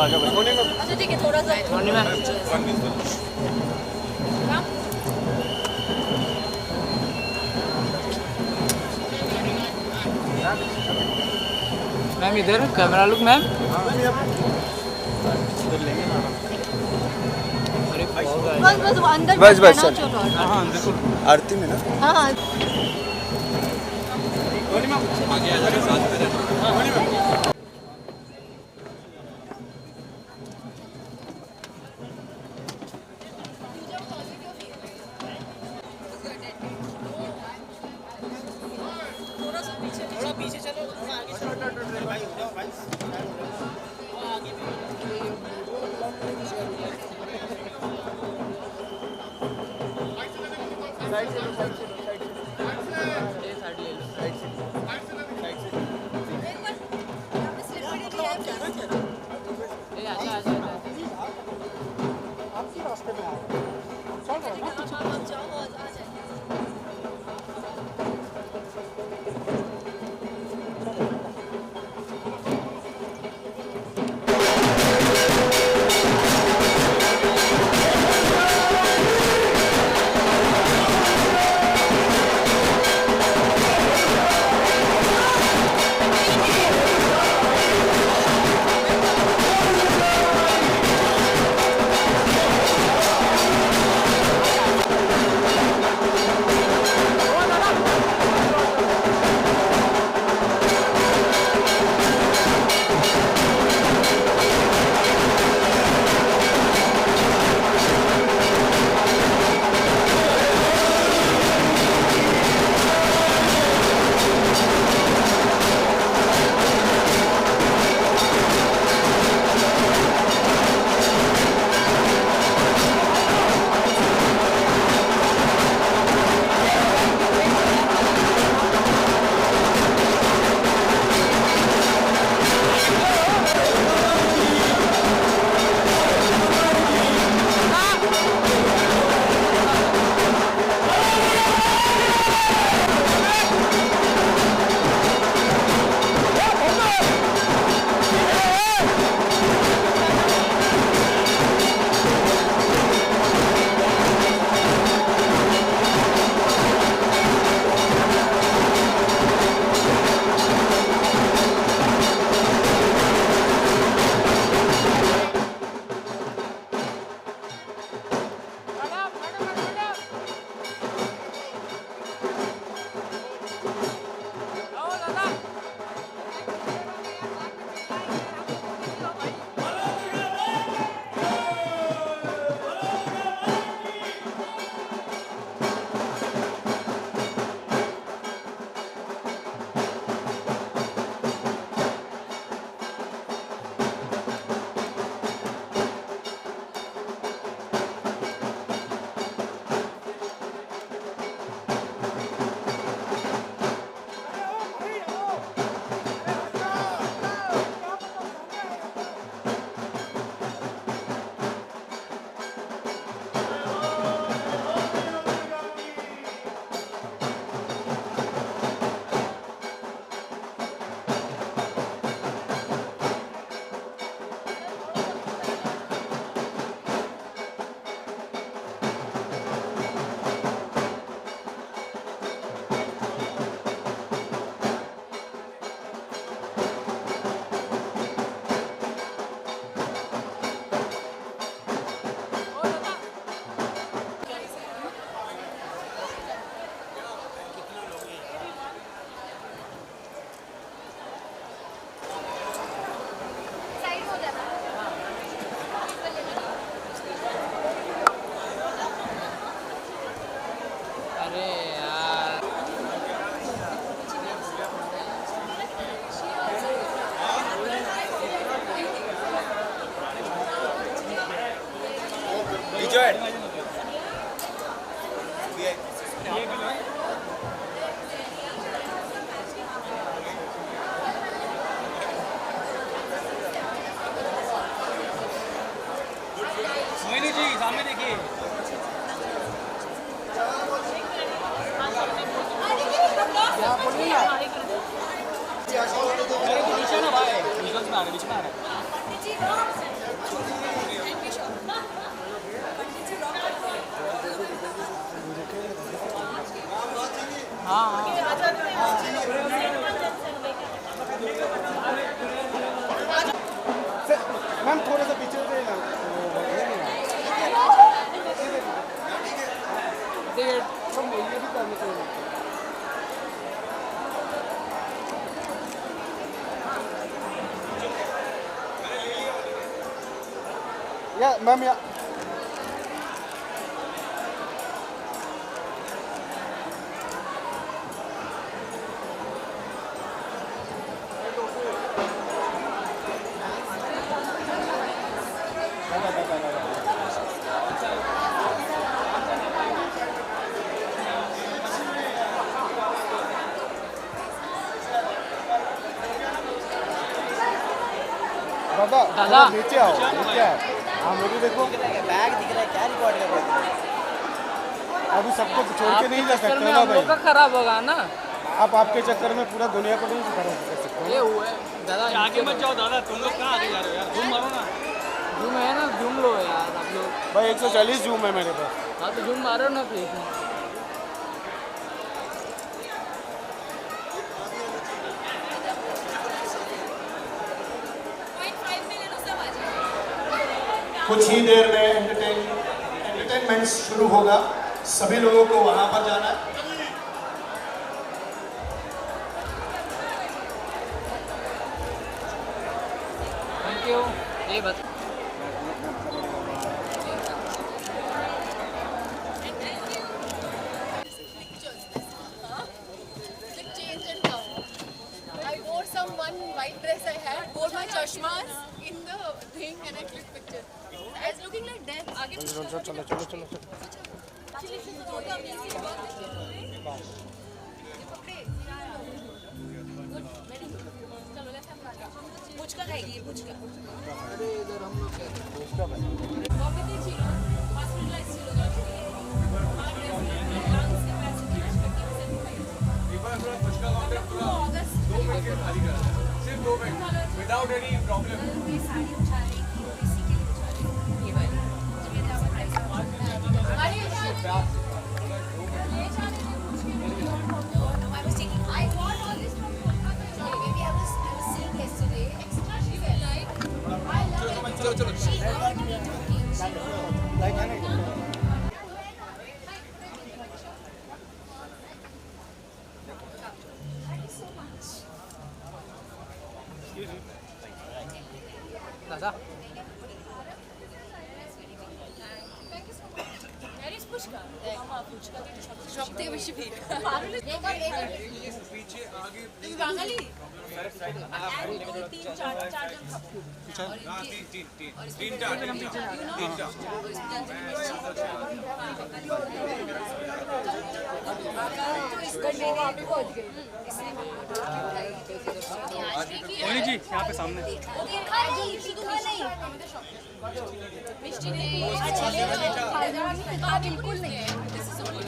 आगे बढ़ो। अच्छा ठीक है, थोड़ा सा मैम इधर कैमरा लुक मैम। इधर लेंगे ना। अरे बस बस अंदर बस बस चलो चल। चलो। हाँ बिल्कुल। आरती में ना हाँ हाँ आगे आ जाओ साथ में रहना। थोड़ा पीछे चलो, थोड़ा आगे चलो भाई, हो जाओ भाई, आगे साइड से लो, साइड से लो, साइड से ये साइड ले लो। साइड से साइड से ये आजा आजा आजा। आपके रास्ते में आ रहे हैं, चल रहा है ना। जाओ आ जाए। मोहिनी जी सामने देखिए। नीचे ना भाई, बीच में आ रहे, बीच में आ रहे। हाँ मैम थोड़ा सा पीछे हो जाइए या मैम या दादा दादा। नीचे आओ नीचे आओ हाँ मेरी देखो बैग दिख रहा है, क्या रिकॉर्ड कर रहे हो? अभी सबको छोड़ के नहीं जा चक्कर सकते में ना हम लोग का भाई खराब होगा ना। आप आपके चक्कर में पूरा दुनिया को नहीं खराब कर सकते ये हुआ है दादा। आगे मत जाओ दादा, तुम लोग कहाँ आगे जा रहे हो यार, घूम मारो ना। जूम है ना, जूम लो यार आप लोग। भाई 140 जूम है मेरे पास हाँ तो जूम मारो ना प्लीज। कुछ ही देर में एंटरटेनमेंट शुरू होगा। सभी लोगों को वहां पर जाना है। Thank you. ये बता I wore some one white dress I had, wore my chashmas in the thing and I clicked picture. I was looking like death. आगे चलो चलो चलो चलो पुचका खाएगी पुचका अरे इधर हम लोग क्या कॉफी ছিল হসপিটালাইজ ছিল लंग्स कैपेसिटी 50% एक बार थोड़ा पुचका काउंटर पूरा 2 मिनट के खाली करा था, सिर्फ 2 मिनट विदाउट एनी प्रॉब्लम। ये साड़ी उठा रही थी इसी के लिए उठा रही थी ये वाली जो मेरे आप प्राइस अरे ये जाने I was taking I bought all this from Kolkata. Maybe I was seeing yesterday. Extra she said like I love it. चलो चलो She heard me talking. दादा। Where is Pushka? Mama, Pushka की shop থেকে বেশি ভিড়। पीछे आगे তুমি বাঙালি? अरे 2 3 4 4 जन खाओ। हाँ, तीनटा तो इसको मैं वहाँ पे पहुँच गई। मोनी जी यहाँ पे सामने दिखा नहीं मिष्टी नहीं अच्छा हाँ बिल्कुल नहीं This is only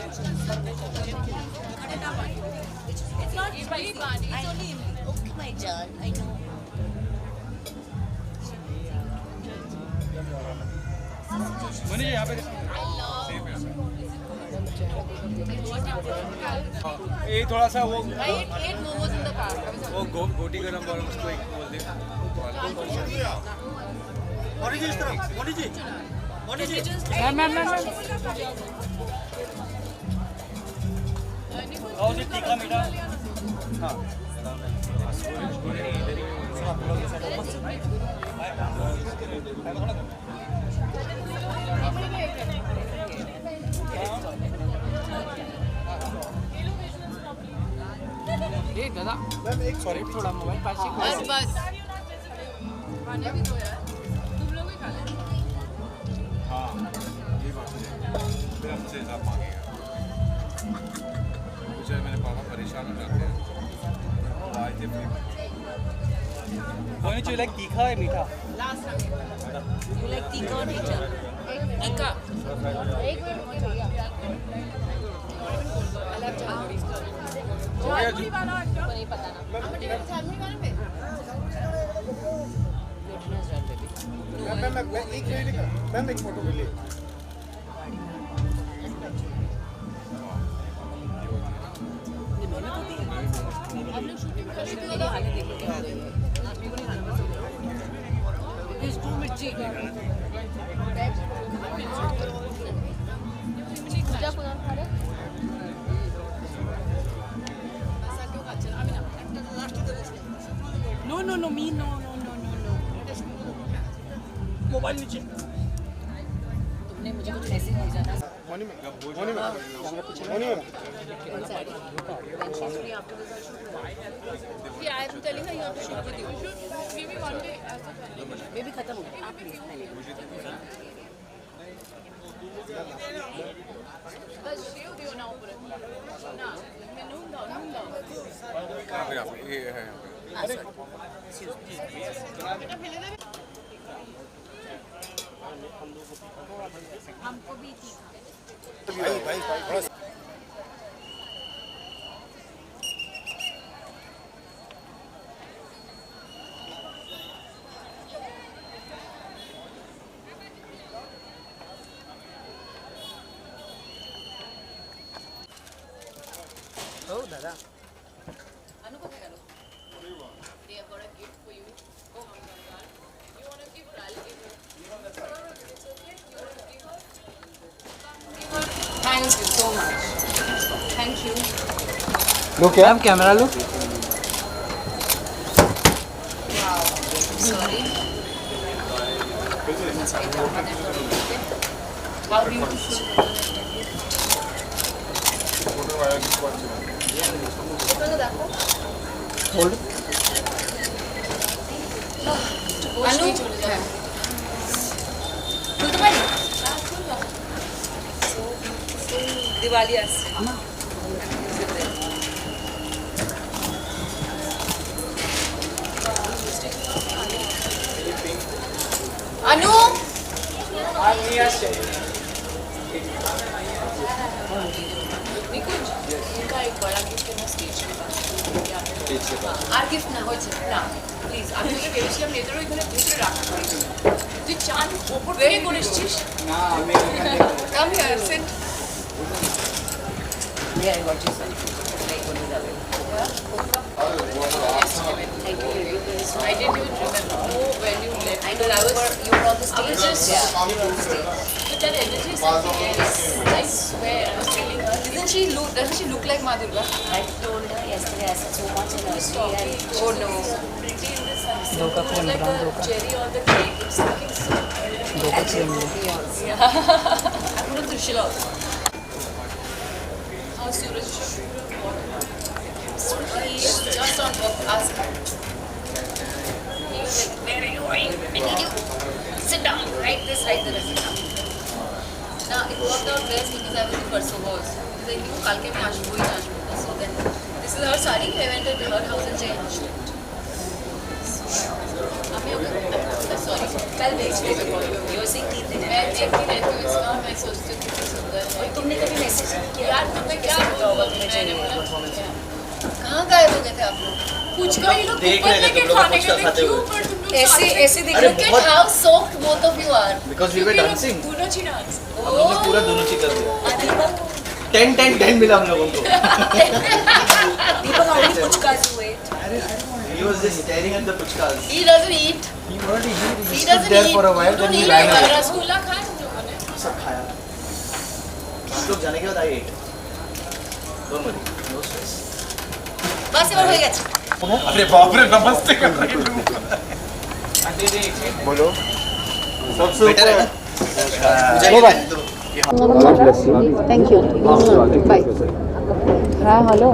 it's not spicy it's only okay my John I know Moni जी यहाँ पे ये थोड़ा सा वो I ate momos in the car वो गोटी गरम और उसको एक बोल दे। मोनी जी इस तरफ, मोनी जी मैम और जी तीखा मीठा। हाँ ये दादा मैम एक सॉरी थोड़ा मोबाइल पास ही बस बस खाने भी दो यार तुम लोग ही खा लेना हाँ ये बात है, फिर हमसे हिसाब मांगेगा। मुझे मेरे पापा परेशान हो जाते हैं। आज जब मोनी जी लाइक तीखा है मीठा? You like tikka or मीठा? tikka एक मिनट भैया अलग झालमुड़ी वाला नहीं पता ना झालमुड़ी वाला पे मैम एक फोटो के लिए No, no, no, me, no, no, no, no, no. Mobile नीचे तुमने मुझे कुछ मैसेज भेजा था मोनी में मोनी में when she's free after this I should yeah I'm telling her you have to shoot with you give me one day as a baby खत्म हो गया आप प्लीज मैंने बस शेव दियो ना ऊपर ना मैं नून डाउन ये है हमको भी थी भाई थोड़ा हो दादा अनु को क्या लो they have got a gift for you oh my god you want to give her I'll give her it's okay you want to give her give her thank you so much thank you लो क्या ma'am camera लो sorry how beautiful hold अनु खुलते पारी दिवाली আসছে अनु निकुंज इनका एक बड़ा गिफ्ट है ना स्टेज के पास আর গিফট না হচ্ছে না প্লিজ আমি তোকে ভেবেছিলাম নেতারও এখানে ভিতরে রাখতে তুই চাঁদ ওপর থেকে করে এসেছিস না আমি come here sit Yeah, I got you something. Like what is that? Thank you. I didn't even remember when you left. I know you were on the stage. Yeah, you were on the stage. But that energy is something else. I swear. I was telling her. Doesn't she look like Ma Durga? I told her yesterday I said so much energy and Oh no. Pretty in the sunset. Like a cherry on the cake. It's looking so yeah. I'm going to Trishula also. How Suraj He's just on work. Ask him. He was like, where are you going? I need you. Sit down. Write this, write the rest. Now it worked out best because I was in Versova also. Because I knew Kalke mein Ashu hi Ashu. So then this is her sari. I went to her house and changed it. Sorry. कल भेजते थे you were saying 3 दिन मैं देखती रहती हूँ इसका मैं सोचती हूँ कितनी सुंदर है तुमने कभी मैसेज किया यार तुम्हें क्या बोला मैंने बोला कहाँ गए हो गए थे आप लोग कुछ का ही लोग देख रहे थे तुम लोग कुछ का खाते हुए ऐसे देख रहे हो how soft both of you are Because we were dancing. दोनों ची डांस हम लोग ने पूरा दोनों चीज कर दिया 10 मिला हम लोगों को दीपक how many puchkas you ate he was just staring at the puchkas he doesn't eat he already he stood doesn't there eat for a while you then don't he eat ran away rasgulla खाया तुम लोगों ने सब खाया हम लोग जाने के बाद I ate don't worry no stress बस এবার হয়ে গেছে अरे बाप रे नमस्ते कर रही हूँ बोलो सबसे बेटर है ऊपर ना चलो भाई Thank you. Bye. हाँ हेलो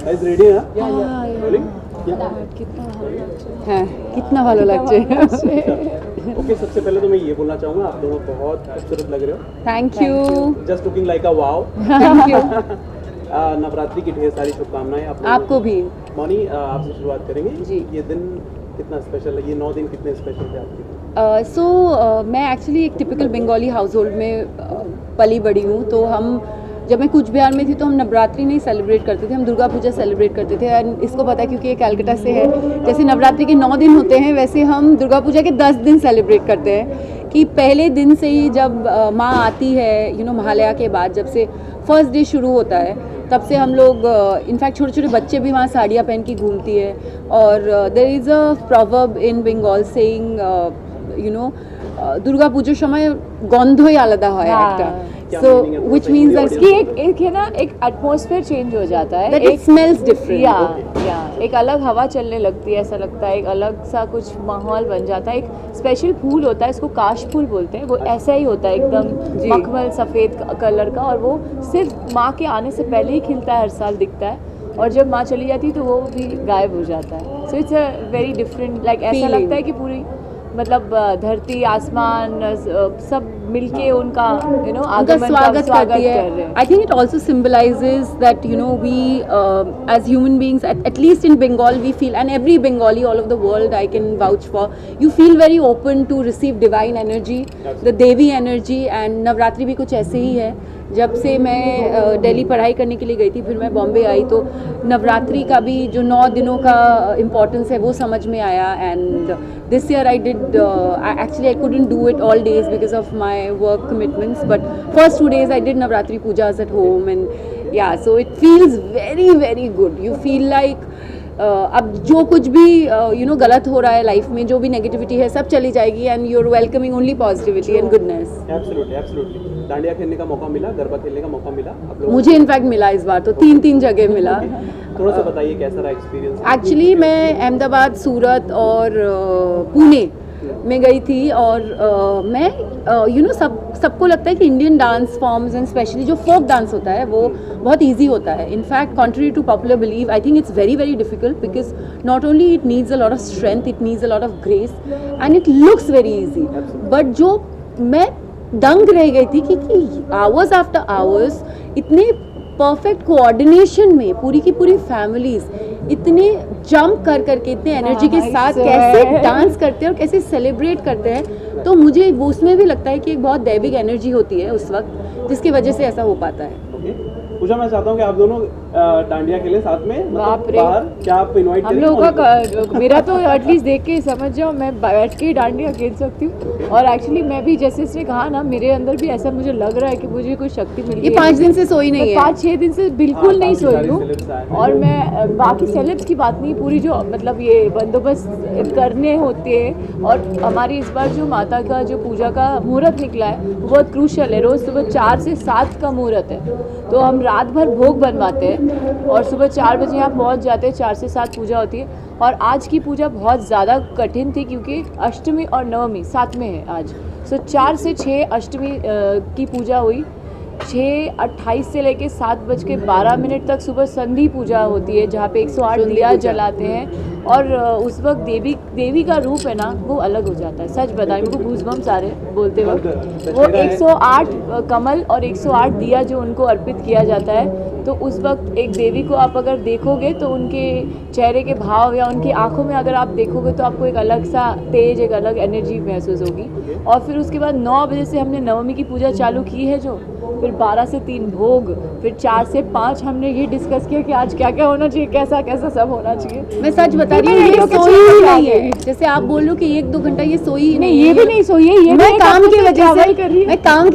गाइस रेडी है হ্যাঁ कितना ভালো লাগছে ओके सबसे पहले तो मैं ये बोलना चाहूँगा आप दोनों बहुत खूबसूरत लग रहे हो thank you just looking like a wow thank you Navratri की ढेर सारी शुभकामनाएं आप लोगों आपको भी मौनी आपसे शुरुआत करेंगे जी। ये दिन कितना स्पेशल है ये 9 दिन कितने स्पेशल थे आपके लिए सो मैं एक्चुअली एक टिपिकल बंगाली हाउस होल्ड में पली बड़ी हूँ तो हम जब मैं कूच बिहार में थी तो हम नवरात्रि नहीं सेलिब्रेट करते थे हम दुर्गा पूजा सेलिब्रेट करते थे एंड इसको पता है क्योंकि ये कलकत्ता से है जैसे नवरात्रि के 9 दिन होते हैं वैसे हम दुर्गा पूजा के 10 दिन सेलिब्रेट करते हैं कि पहले दिन से ही जब माँ आती है महालया के बाद जब से फर्स्ट डे शुरू होता है तब से हम लोग इनफैक्ट छोटे छोटे बच्चे भी वहाँ साड़ियाँ पहन के घूमती है. और there is a proverb in Bengal saying Durga पूजोर समय गंधई आलादा है একটা. So which means that कि एक है ना, एक एटमॉस्फेयर चेंज हो जाता है, it smells different. या एक अलग हवा चलने लगती है, ऐसा लगता है एक अलग सा कुछ माहौल बन जाता है. एक स्पेशल फूल होता है, इसको काश फूल बोलते हैं, वो ऐसा ही होता है एकदम मखमल सफ़ेद कलर का, और वो सिर्फ माँ के आने से पहले ही खिलता है, हर साल दिखता है, और जब माँ चली जाती है तो वो भी गायब हो जाता है. So it's a very different, like ऐसा लगता है कि पूरी मतलब धरती आसमान सब मिलके उनका उनका स्वागत करती है. I think it also symbolises that we as human beings at least in Bengal we feel, and every Bengali all over the world I can vouch for, you feel very open to receive divine energy, the Devi energy. and Navratri भी कुछ ऐसे ही है. जब से मैं दिल्ली पढ़ाई करने के लिए गई थी, फिर मैं बॉम्बे आई, तो नवरात्रि का भी जो 9 दिनों का इम्पोर्टेंस है वो समझ में आया. And this year I did actually I couldn't do it all days because of my work commitments, but first 2 days I did Navratri pujas at home. And yeah so it feels very very good. You feel like अब जो कुछ भी गलत हो रहा है life में, जो भी नेगेटिविटी है, सब चली जाएगी, and you are welcoming only positivity and goodness. Absolutely absolutely. Dandiya खेलने का मौका मिला, गरबा खेलने का मौका मिला आप लोगों को? मुझे इनफैक्ट मिला इस बार, तो 3 जगह मिला. थोड़ा सा बताइए कैसा रहा एक्सपीरियंस? एक्चुअली मैं अहमदाबाद, सूरत और पुणे में गई थी. और मैं सबको लगता है कि Indian dance forms and specially जो फोक डांस होता है वो बहुत इजी होता है. In fact contrary to popular believe, I think it's very very difficult, because not only it needs a lot of strength, it needs a lot of grace, and it looks very easy. But जो मैं दंग रह गई थी कि hours after hours इतने perfect coordination में पूरी की पूरी फैमिलीज इतने जंप कर करके इतने एनर्जी के साथ कैसे डांस करते हैं और कैसे सेलिब्रेट करते हैं. तो मुझे वो उसमें भी लगता है कि एक बहुत दैविक एनर्जी होती है उस वक्त, जिसकी वजह से ऐसा हो पाता है. पूजा, मैं चाहता हूँ कि आप दोनों डांडिया खेलें साथ में. बाप रे, बाहर क्या आप इनवाइट हम लोगों का मेरा तो एटलीस्ट देख के समझ जाओ, मैं बैठ के डांडिया खेल सकती हूँ. और एक्चुअली मैं भी जैसे इसने कहा ना, मेरे अंदर भी ऐसा मुझे लग रहा है कि मुझे कोई शक्ति मिल गई. ये 5 दिन से सोई नहीं है, 5-6 दिन से बिल्कुल नहीं सोई हूँ. और मैं बाकी सेलेब्स की बात नहीं, पूरी जो मतलब ये बंदोबस्त करने होते हैं. और हमारी इस बार जो माता का जो पूजा का मुहूर्त निकला है वो बहुत क्रूशल है. रोज़ सुबह 4 से 7 का मुहूर्त है, तो हम रात भर भोग बनवाते हैं और सुबह 4 बजे यहाँ पहुँच जाते हैं. 4 से 7 पूजा होती है. और आज की पूजा बहुत ज़्यादा कठिन थी क्योंकि अष्टमी और नवमी साथ में है आज. सो 4 से 6 अष्टमी की पूजा हुई. 6:28 से लेके 7:12 तक सुबह संधि पूजा होती है, जहाँ पे 108 दिया जलाते हैं. और उस वक्त देवी का रूप है ना, वो अलग हो जाता है. सच बताएं, मेरे को गूज़बम्स आ रहे हैं बोलते वक्त. वो 108 कमल और 108 दिया जो उनको अर्पित किया जाता है. तो उस वक्त एक देवी को आप अगर देखोगे तो उनके चेहरे के भाव या उनकी आंखों में अगर आप देखोगे तो आपको एक अलग सा तेज, एक अलग एनर्जी महसूस होगी. और फिर उसके बाद 9 बजे से हमने नवमी की पूजा चालू की है, जो फिर 12 से 3 भोग, फिर 4 से 5 हमने ये डिस्कस किया कि आज क्या क्या होना चाहिए, कैसा कैसा सब होना चाहिए. मैं सच बता रही हूँ, ये सोई ही नहीं है. जैसे आप बोल लो कि 1-2 घंटा ये सोई नहीं, ये भी नहीं सोई है. ये मैं काम की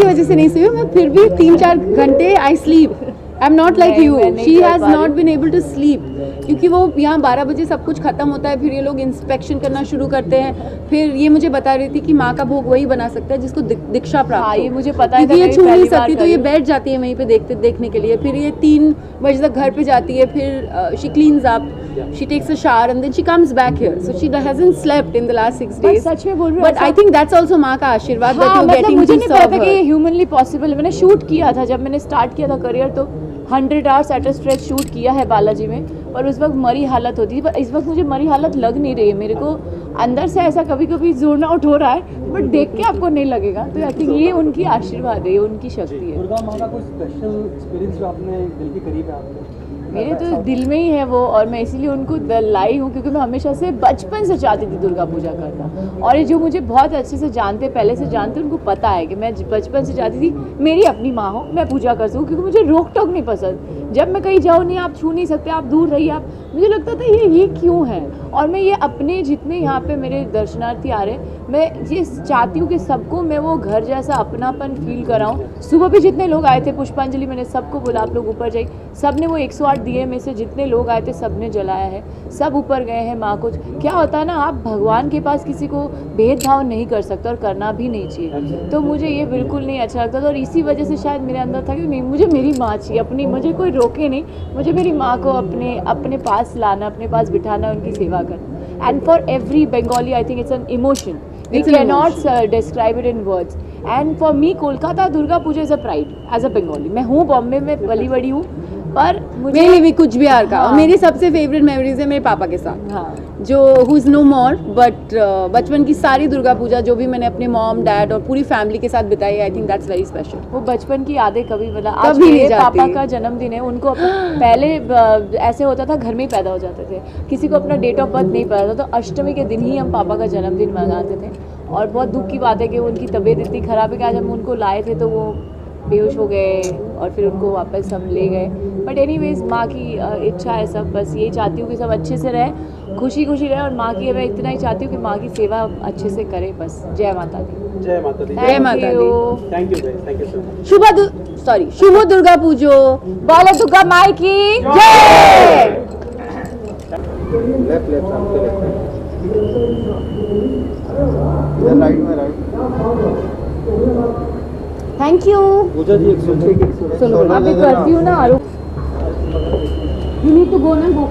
वजह से नहीं सोई हूँ. मैं फिर भी 3-4 घंटे I sleep. I am not like you, she has not been able to sleep, क्योंकि वो यहाँ 12 बजे सब कुछ खत्म होता है. फिर ये लोग इंस्पेक्शन करना शुरू करते हैं. फिर ये मुझे बता रही थी कि माँ का भोग वही बना सकता है जिसको दीक्षा प्राप्त हो. ये मुझे पता है, ये छू नहीं सकती, तो ये बैठ जाती है वहीं पे देखने के लिए. फिर ये 3 बजे तक घर पे जाती है. फिर she cleans up, she takes a shower and then she comes back here. So she hasn't slept in the last 6 days. सच में बोल रही हूँ. But I think that's also माँ का आशीर्वाद that you're मतलब getting मुझे to नहीं पता serve था कि her. ये ह्यूमनली पॉसिबल. मैंने शूट किया था, जब मैंने स्टार्ट किया था करियर, तो 100 hours at a stretch shoot किया है बालाजी में. और उस वक्त मरी हालत होती थी, पर इस वक्त मुझे मरी हालत लग नहीं रही है. मेरे को अंदर से ऐसा कभी कभी जोन आउट हो रहा है, बट देख के आपको नहीं लगेगा. तो आई थिंक ये उनकी आशीर्वाद है, ये उनकी शक्ति है. दुर्गा माँ का कोई स्पेशल एक्सपीरियंस जो आपने दिल के करीब है आपने? मेरे तो दिल में ही है वो, और मैं इसीलिए उनको लाई हूँ क्योंकि मैं हमेशा से बचपन से चाहती थी दुर्गा पूजा करना. और ये जो मुझे बहुत अच्छे से जानते, पहले से जानते, उनको पता है कि मैं बचपन से चाहती थी मेरी अपनी माँ हो, मैं पूजा कर सकूँ, क्योंकि मुझे रोक टोक नहीं पसंद. जब मैं कहीं जाऊँ नहीं आप छू नहीं सकते, आप दूर रहिए आप। मुझे लगता था ये क्यों है। और मैं ये अपने जितने यहाँ पे मेरे दर्शनार्थी आ रहे हैं, मैं ये चाहती हूँ कि सबको मैं वो घर जैसा अपनापन फील कराऊँ। सुबह भी जितने लोग आए थे पुष्पांजलि, मैंने सबको बोला आप लोग ऊपर जाइए, सब ने वो 108 दिए में से जितने लोग आए थे सब ने जलाया है, सब ऊपर गए हैं माँ को। क्या होता है ना, आप भगवान के पास किसी को भेदभाव नहीं कर सकते और करना भी नहीं चाहिए। तो मुझे ये बिल्कुल नहीं अच्छा लगता था और इसी वजह से शायद मेरे अंदर था कि नहीं, मुझे मेरी माँ चाहिए अपनी, मुझे कोई रोके नहीं, मुझे मेरी माँ को अपने पास लाना, अपने पास बिठाना, उनकी सेवा करना। And for every Bengali I think it's an emotion, we can not describe it in words. And for me Kolkata Durga Puja is a pride as a Bengali. मैं हूँ बॉम्बे में पली बड़ी हूँ, पर मुझे मेरे लिए भी कुछ बिहार का। और मेरी सबसे फेवरेट मेमोरीज है मेरे पापा के साथ, हाँ, जो who is no more, but बचपन की सारी दुर्गा पूजा जो भी मैंने अपने मॉम डैड और पूरी फैमिली के साथ बिताई, I think that's very special. वो बचपन की यादें कभी मतलब आज कभी नहीं मेरे जाती। पापा का जन्मदिन है, उनको पहले ऐसे होता था घर में ही पैदा हो जाते थे, किसी को अपना डेट ऑफ बर्थ नहीं पता था, तो अष्टमी के दिन ही हम पापा का जन्मदिन मनाते थे। और बहुत दुख की बात है कि उनकी तबीयत इतनी ख़राब है कि आज हम उनको लाए थे तो वो बेहोश हो गए और फिर उनको वापस हम ले गए। बट एनीवेज माँ की इच्छा है सब, बस यही चाहती हूँ कि सब अच्छे से रहे, खुशी खुशी रहे। और माँ की मैं इतना ही चाहती हूँ कि माँ की सेवा अच्छे से करे, बस। जय माता दी। जय माता दी। जय माता दी। Thank you guys, thank you so much. शुभ दुर्गा पूजो, बोलो दुर्गा माई की जय। लेफ्ट लेफ्ट आपके लेफ्ट इधर राइट में right. Thank you. Puja ji एक सुनो अभी करती हूँ ना आरोप। यू नीड टू गो ना, गो।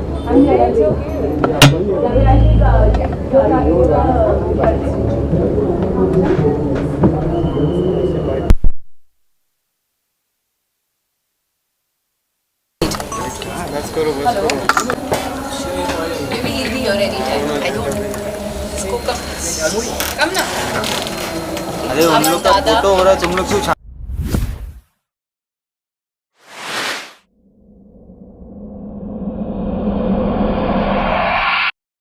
Maybe he'll be here anytime. I don't know. Just go, come. Come now. अरे उन लोग का फोटो हो रहा है, तुम लोग क्यों